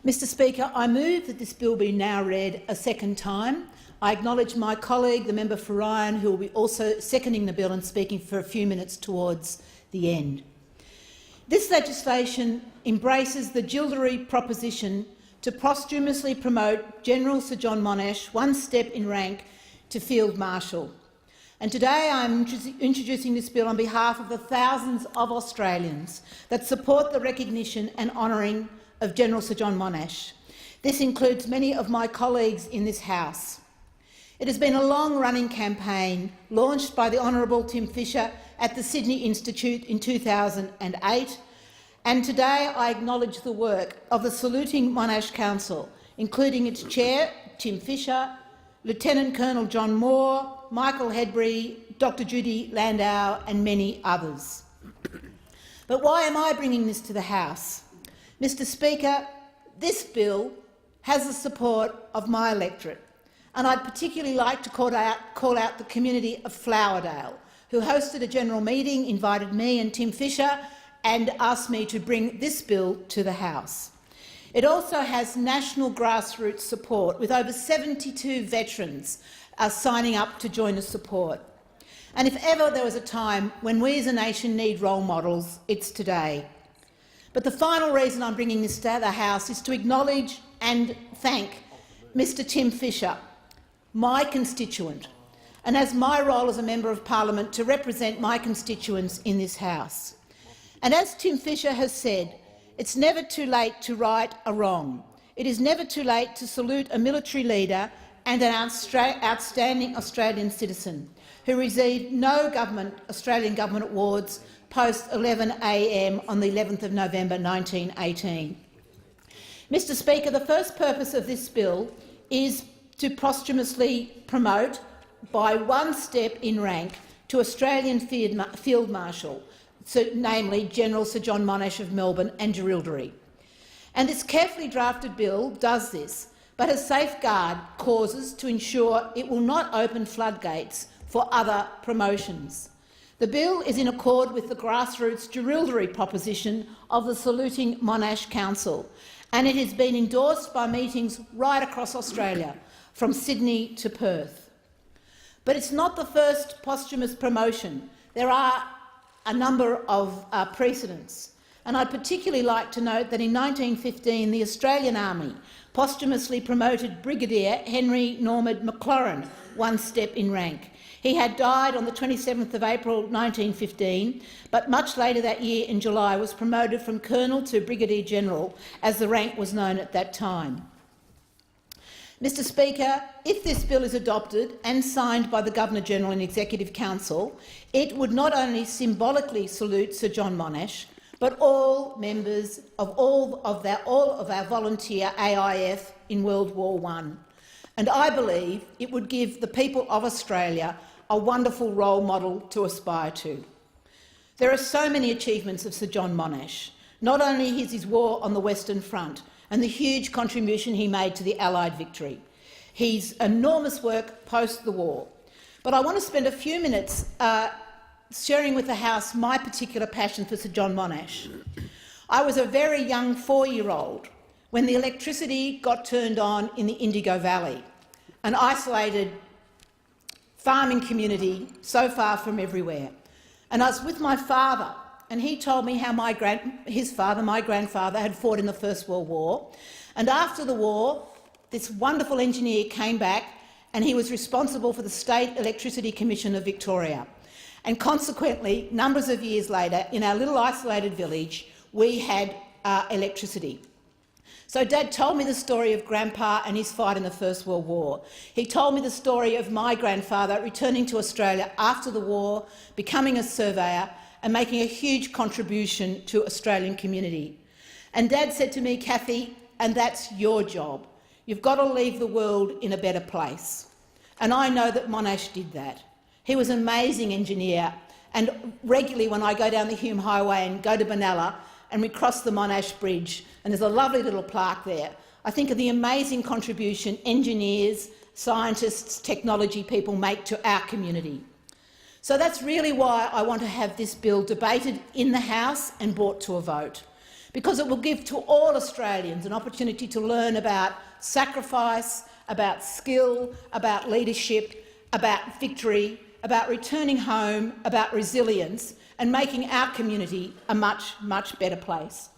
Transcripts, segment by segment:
Mr Speaker, I move that this bill be now read a second time. I acknowledge my colleague, the member for Ryan, who will be also seconding the bill and speaking for a few minutes towards the end. This legislation embraces the Gildery proposition to posthumously promote General Sir John Monash one step in rank to Field Marshal. And today I am introducing this bill on behalf of the thousands of Australians that support the recognition and honouring of General Sir John Monash. This includes many of my colleagues in this House. It has been a long-running campaign launched by the Honourable Tim Fischer at the Sydney Institute in 2008, and today I acknowledge the work of the Saluting Monash Council, including its chair, Tim Fischer, Lieutenant Colonel John Moore, Michael Hedbury, Dr Judy Landau and many others. But why am I bringing this to the House? Mr Speaker, this bill has the support of my electorate, and I'd particularly like to call out the community of Flowerdale, who hosted a general meeting, invited me and Tim Fischer and asked me to bring this bill to the House. It also has national grassroots support, with over 72 veterans signing up to join the support. And if ever there was a time when we as a nation need role models, it's today. But the final reason I'm bringing this to the House is to acknowledge and thank Mr Tim Fischer, my constituent, and as my role as a Member of Parliament to represent my constituents in this House. And as Tim Fischer has said, it's never too late to right a wrong. It is never too late to salute a military leader and an outstanding Australian citizen who received no Australian government awards post 11 a.m. on the 11th of November 1918. Mr Speaker, the first purpose of this bill is to posthumously promote, by one step in rank, to Australian Field Marshal, namely General Sir John Monash of Melbourne and Jerilderie. And this carefully drafted bill does this, but has safeguard clauses to ensure it will not open floodgates for other promotions. The bill is in accord with the grassroots Jerilderie proposition of the Saluting Monash Council, and it has been endorsed by meetings right across Australia, from Sydney to Perth. But it's not the first posthumous promotion. There are a number of precedents, and I'd particularly like to note that in 1915 the Australian Army posthumously promoted Brigadier Henry Normand McLaurin one step in rank. He had died on the 27th of April 1915, but much later that year in July was promoted from Colonel to Brigadier General, as the rank was known at that time. Mr Speaker, if this bill is adopted and signed by the Governor-General and Executive Council, it would not only symbolically salute Sir John Monash, but all members of all of our volunteer AIF in World War I. And I believe it would give the people of Australia a wonderful role model to aspire to. There are so many achievements of Sir John Monash, not only his war on the Western Front and the huge contribution he made to the Allied victory, his enormous work post the war, but I want to spend a few minutes sharing with the House my particular passion for Sir John Monash. I was a very young 4-year-old when the electricity got turned on in the Indigo Valley, an isolated farming community so far from everywhere. And I was with my father, and he told me how my grandfather, had fought in the First World War. And after the war, this wonderful engineer came back, and he was responsible for the State Electricity Commission of Victoria. And consequently, numbers of years later, in our little isolated village, we had electricity. So Dad told me the story of Grandpa and his fight in the First World War. He told me the story of my grandfather returning to Australia after the war, becoming a surveyor and making a huge contribution to Australian community. And Dad said to me, "Cathy, and that's your job. You've got to leave the world in a better place." And I know that Monash did that. He was an amazing engineer, and regularly when I go down the Hume Highway and go to Benalla and we cross the Monash Bridge, and there's a lovely little plaque there, I think of the amazing contribution engineers, scientists, technology people make to our community. So that's really why I want to have this bill debated in the House and brought to a vote, because it will give to all Australians an opportunity to learn about sacrifice, about skill, about leadership, about victory, about returning home, about resilience, and making our community a much, much better place.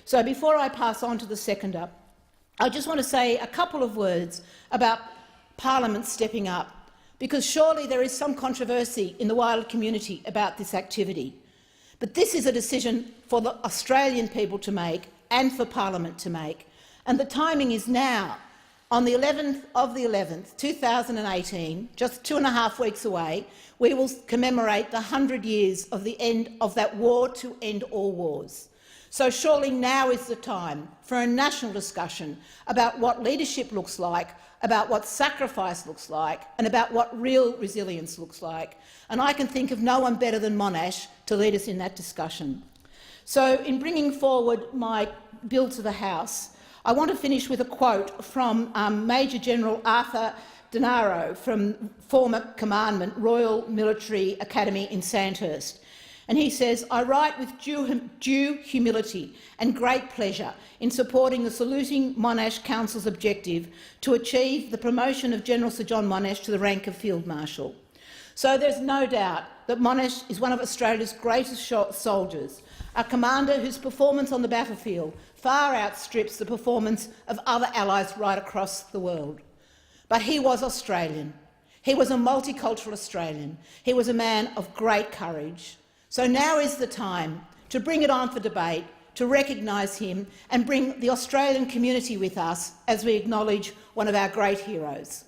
So before I pass on to the seconder, I just want to say a couple of words about Parliament stepping up, because surely there is some controversy in the wider community about this activity. But this is a decision for the Australian people to make and for Parliament to make, and the timing is now. On the 11th of the 11th, 2018, just 2.5 weeks away, we will commemorate the 100 years of the end of that war to end all wars. So surely now is the time for a national discussion about what leadership looks like, about what sacrifice looks like, and about what real resilience looks like. And I can think of no one better than Monash to lead us in that discussion. So in bringing forward my bill to the House, I want to finish with a quote from Major General Arthur Denaro from former commandment, Royal Military Academy in Sandhurst. And he says, "I write with due humility and great pleasure in supporting the Saluting Monash Council's objective to achieve the promotion of General Sir John Monash to the rank of Field Marshal." So there's no doubt that Monash is one of Australia's greatest soldiers, a commander whose performance on the battlefield far outstrips the performance of other allies right across the world. But he was Australian. He was a multicultural Australian. He was a man of great courage. So now is the time to bring it on for debate, to recognise him and bring the Australian community with us as we acknowledge one of our great heroes.